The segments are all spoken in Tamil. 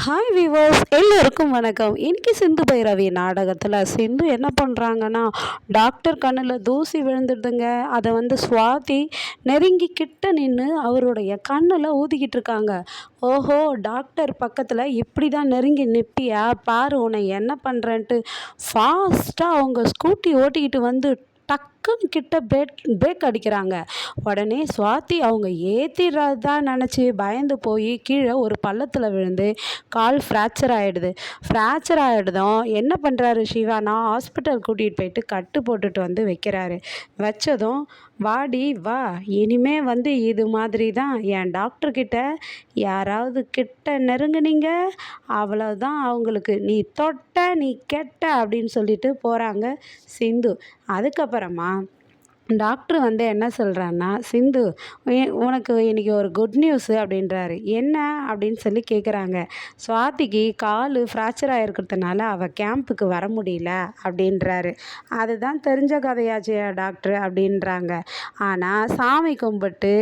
ஹாய் விவர்ஸ், எல்லோருக்கும் வணக்கம். இன்னைக்கு சிந்து பைரவி நாடகத்தில் சிந்து என்ன பண்ணுறாங்கன்னா, டாக்டர் கண்ணில் தூசி விழுந்துடுதுங்க. அதை சுவாதி நெருங்கி கிட்ட நின்று அவருடைய கண்ணில் ஊதிக்கிட்டு இருக்காங்க. ஓஹோ, டாக்டர் பக்கத்தில் இப்படி தான் நெருங்கி நிற்பியா, பாரு உன்னை என்ன பண்ணுறேன்ட்டு ஃபாஸ்ட்டாக அவங்க ஸ்கூட்டி ஓட்டிக்கிட்டு டக்குன்னு கிட்ட பிரேக் அடிக்கிறாங்க. உடனே சுவாதி அவங்க ஏற்றிடுறதா நினச்சி பயந்து போய் கீழே ஒரு பள்ளத்தில் விழுந்து கால் ஃப்ராக்சர் ஆகிடுது. ஃப்ராக்சர் ஆகிடுதும் என்ன பண்ணுறாரு சிவானா, ஹாஸ்பிட்டல் கூட்டிகிட்டு போயிட்டு கட்டு போட்டுட்டு வைக்கிறாரு. வச்சதும் வாடி வா, இனிமே இது மாதிரி தான் என் டாக்டர்கிட்ட யாராவது கிட்ட நெருங்குனீங்க அவ்வளோதான், அவங்களுக்கு நீ தொட்ட நீ கெட்ட அப்படின்னு சொல்லிட்டு போகிறாங்க சிந்து. அதுக்கப்புறமா டாக்டர் என்ன சொல்கிறான்னா, சிந்து உனக்கு இன்றைக்கி ஒரு குட் நியூஸு அப்படின்றாரு. என்ன அப்படின்னு சொல்லி கேட்குறாங்க. சுவாதிக்கு கால் ஃப்ராக்சர் ஆகிருக்கிறதுனால அவள் கேம்புக்கு வர முடியல அப்படின்றாரு. அதுதான் தெரிஞ்ச கதையாச்சு டாக்டர் அப்படின்றாங்க. ஆனால் சாமி கும்பிட்டு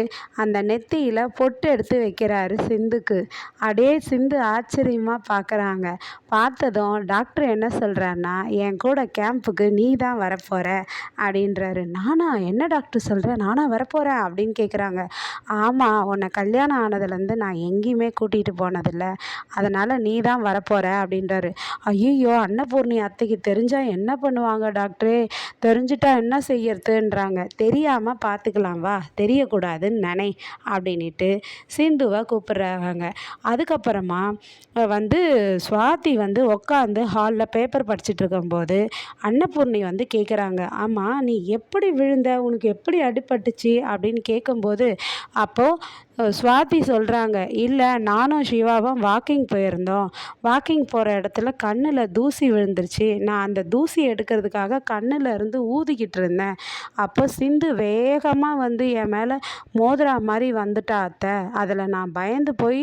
அந்த நெத்தியில் பொட்டு எடுத்து வைக்கிறாரு சிந்துக்கு. அப்படியே சிந்து ஆச்சரியமாக பார்க்குறாங்க. பார்த்ததும் டாக்டர் என்ன சொல்கிறான்னா, என் கூட கேம்புக்கு நீ தான் வரப்போகிற அப்படின்றாரு. நானா, என்ன டாக்டர் சொல்கிறேன், நானா வரப்போகிறேன் அப்படின்னு கேட்குறாங்க. ஆமாம், உன்னை கல்யாணம் ஆனதுலேருந்து நான் எங்கேயுமே கூட்டிகிட்டு போனதில்லை, அதனால் நீ தான் வரப்போகிற அப்படின்றாரு. ஐயோ, அன்னபூர்ணி அத்தைக்கு தெரிஞ்சால் என்ன பண்ணுவாங்க டாக்டரே, தெரிஞ்சிட்டா என்ன செய்யறதுன்றாங்க. தெரியாமல் பார்த்துக்கலாம் வா, தெரியக்கூடாதுன்னு நினை அப்படின்ட்டு சிந்துவை கூப்பிட்றாங்க. அதுக்கப்புறமா சுவாதி உட்காந்து ஹாலில் பேப்பர் படிச்சுட்டு இருக்கும்போது அன்னபூர்ணி கேட்குறாங்க. ஆமாம், நீ எப்படி விழுந்த, உனக்கு எப்படி அடிபட்டுச்சு அப்படின்னு கேட்கும்போது அப்போது சுவாதி சொல்கிறாங்க, இல்லை நானும் சிவாவும் வாக்கிங் போயிருந்தோம். வாக்கிங் போகிற இடத்துல கண்ணில் தூசி விழுந்துருச்சு. நான் அந்த தூசி எடுக்கிறதுக்காக கண்ணில் இருந்து ஊதிக்கிட்டு இருந்தேன். அப்போ சிந்து வேகமாக என் மேலே மோதிரா மாதிரி வந்துட்டா அத்தை. அதில் நான் பயந்து போய்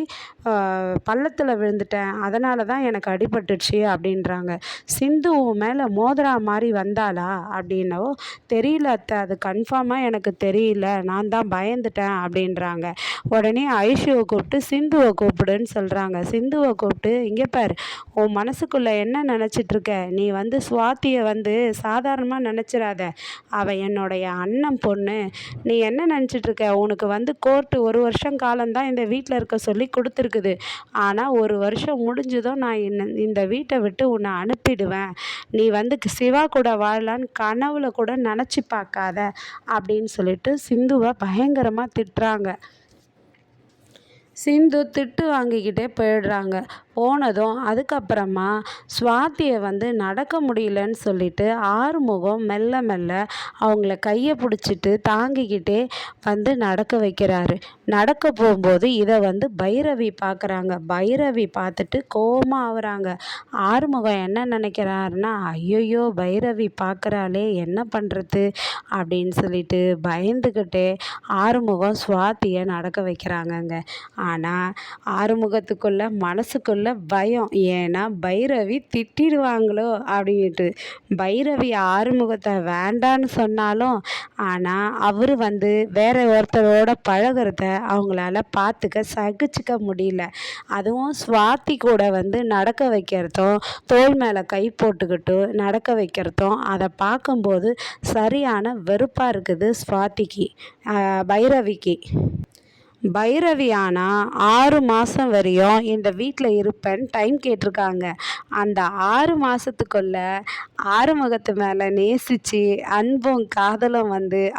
பள்ளத்தில் விழுந்துட்டேன், அதனால தான் எனக்கு அடிபட்டுடுச்சு அப்படின்றாங்க. சிந்து உன் மேலே மோதிரா மாதிரி வந்தாளா அப்படின்னவோ, தெரியல அத்தை, அது கன்ஃபார்மாக எனக்கு தெரியல, நான் தான் பயந்துட்டேன் அப்படின்றாங்க. உடனே ஐஷுவை கூப்பிட்டு சிந்துவை கூப்பிடுன்னு சொல்கிறாங்க. சிந்துவை கூப்பிட்டு, இங்கே பார், உன் மனசுக்குள்ளே என்ன நினச்சிட்ருக்க, நீ சுவாத்தியை சாதாரணமாக நினச்சிடாத, அவள் என்னுடைய அண்ணன் பொண்ணு. நீ என்ன நினச்சிட்ருக்க, உனக்கு கோர்ட்டு 1 வருஷம் காலம்தான் இந்த வீட்டில் இருக்க சொல்லி கொடுத்துருக்குது. ஆனால் 1 வருஷம் முடிஞ்சதும் நான் இந்த வீட்டை விட்டு உன்னை அனுப்பிடுவேன். நீ சிவா கூட வாழலான்னு கனவுல கூட நினச்சி பார்க்காத அப்படின்னு சொல்லிட்டு சிந்துவை பயங்கரமாக திட்டுறாங்க. சிந்து திட்டு வாங்கிக்கிட்டே போயிடுறாங்க. போனதும் அதுக்கப்புறமா சுவாதியை நடக்க முடியலன்னு சொல்லிட்டு ஆறுமுகம் மெல்ல மெல்ல அவங்கள கையை பிடிச்சிட்டு தாங்கிக்கிட்டே நடக்க வைக்கிறாரு. நடக்க போகும்போது இதை பைரவி பார்க்குறாங்க. பைரவி பார்த்துட்டு கோபமாக ஆகுறாங்க. ஆறுமுகம் என்ன நினைக்கிறாருன்னா, ஐயோ பைரவி பார்க்குறாளே, என்ன பண்ணுறது அப்படின்னு சொல்லிட்டு பயந்துக்கிட்டே ஆறுமுகம் சுவாதியை நடக்க வைக்கிறாங்கங்க. ஆனால் ஆறுமுகத்துக்குள்ள மனசுக்குள்ள பயம். ஏன்னா பைரவி திட்டிடுவாங்களோ அப்படின்ட்டு. பைரவி ஆறுமுகத்தை வேண்டான்னு சொன்னாலும் ஆனால் அவர் வேற ஒருத்தரோட பழகிறத அவங்களால பார்த்துக்க சகிச்சுக்க முடியல. அதுவும் சுவாதி கூட நடக்க வைக்கிறதும், தோள் மேலே கை போட்டுக்கிட்டு நடக்க வைக்கிறதும் அதை பார்க்கும்போது சரியான வெறுப்பாக இருக்குது சுவாதிக்கு, பைரவிக்கு. பைரவி ஆனால் 6 மாதம் வரையும் இந்த வீட்டில் இருப்பேன்னு டைம் கேட்டிருக்காங்க. அந்த 6 மாதத்துக்குள்ள ஆறுமுகத்து மேலே நேசித்து அன்பும் காதலும்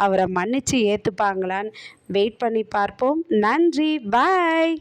அவரை மன்னித்து ஏற்றுப்பாங்களான்னு வெயிட் பண்ணி பார்ப்போம். நன்றி, பாய்.